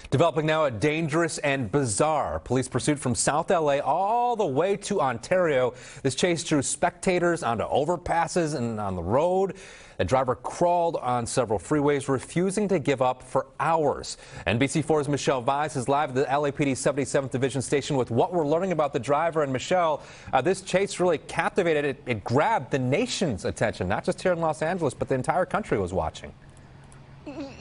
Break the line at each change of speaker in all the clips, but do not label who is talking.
Developing now, a dangerous and bizarre police pursuit from South LA all the way to Ontario. This chase drew spectators onto overpasses and on the road. The driver crawled on several freeways, refusing to give up for hours. NBC4's Michelle Vise is live at the LAPD 77th Division Station with what we're learning about the driver. And Michelle, this chase really captivated. It grabbed the nation's attention, not just here in Los Angeles, but the entire country was watching.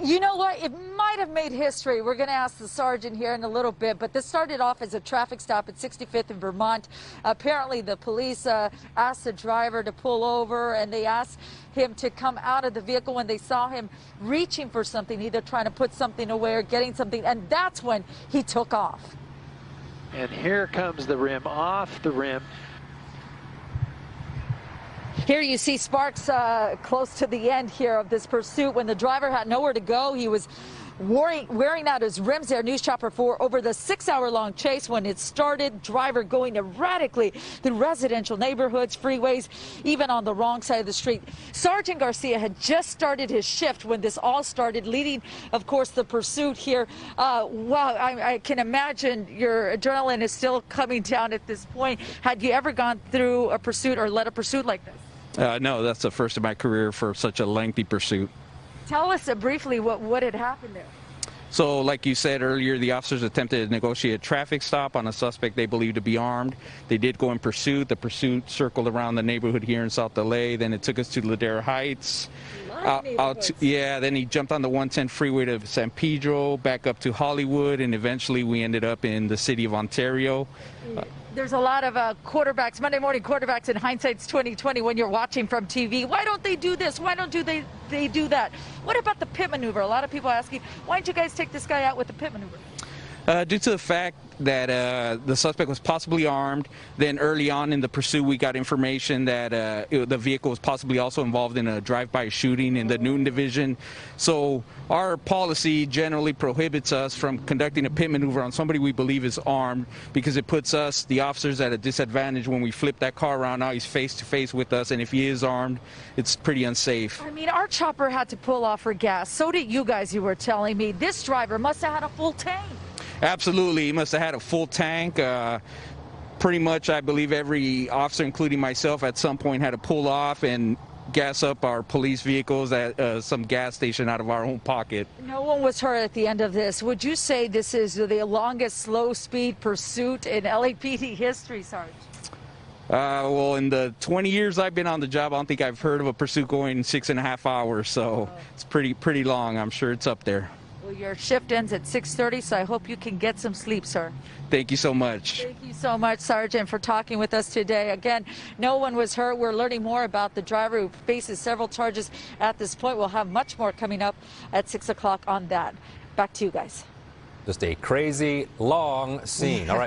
You know what? It might have made history. We're going to ask the sergeant here in a little bit, but this started off as a traffic stop at 65th in Vermont. Apparently, the police asked the driver to pull over, and they asked him to come out of the vehicle when they saw him reaching for something, either trying to put something away or getting something, and that's when he took off.
And here comes the rim, off the rim.
Here you see sparks close to the end here of this pursuit. When the driver had nowhere to go, he was wearing out his rims there. News Chopper 4 over the 6-hour-long chase. When it started, driver going erratically through residential neighborhoods, freeways, even on the wrong side of the street. Sergeant Garcia had just started his shift when this all started, leading, of course, the pursuit here. Wow, I can imagine your adrenaline is still coming down at this point. Had you ever gone through a pursuit or led a pursuit like this?
No, that's the first in my career for such a lengthy pursuit.
Tell us briefly what had happened there.
So, like you said earlier, the officers attempted to negotiate a traffic stop on a suspect they believed to be armed. They did go in pursuit. The pursuit circled around the neighborhood here in South LA. Then it took us to Ladera Heights. Then he jumped on the 110 freeway to San Pedro, back up to Hollywood, and eventually we ended up in the city of Ontario.
There's a lot of quarterbacks, Monday morning quarterbacks, in hindsight's 2020 when you're watching from TV. Why don't they do this? Why don't they do that? What about the pit maneuver? A lot of people asking, why didn't you guys take this guy out with the pit maneuver?
Due to the fact that the suspect was possibly armed, then early on in the pursuit we got information that the vehicle was possibly also involved in a drive-by shooting in the Newton Division. So our policy generally prohibits us from conducting a pit maneuver on somebody we believe is armed, because it puts us, the officers, at a disadvantage when we flip that car around. Now he's face-to-face with us, and if he is armed, it's pretty unsafe.
I mean, our chopper had to pull off for gas. So did you guys, you were telling me. This driver must have had a full tank.
Absolutely. He must have had a full tank. Pretty much, I believe every officer, including myself, at some point had to pull off and gas up our police vehicles at some gas station out of our own pocket.
No one was hurt at the end of this. Would you say this is the longest slow-speed pursuit in LAPD history, Sarge?
Well, in the 20 years I've been on the job, I don't think I've heard of a pursuit going 6.5 hours, so it's pretty long. I'm sure it's up there.
Well, your shift ends at 6:30, so I hope you can get some sleep, sir.
Thank you so much.
Thank you so much, Sergeant, for talking with us today. Again, no one was hurt. We're learning more about the driver who faces several charges at this point. We'll have much more coming up at 6 o'clock on that. Back to you guys.
Just a crazy long scene. All right.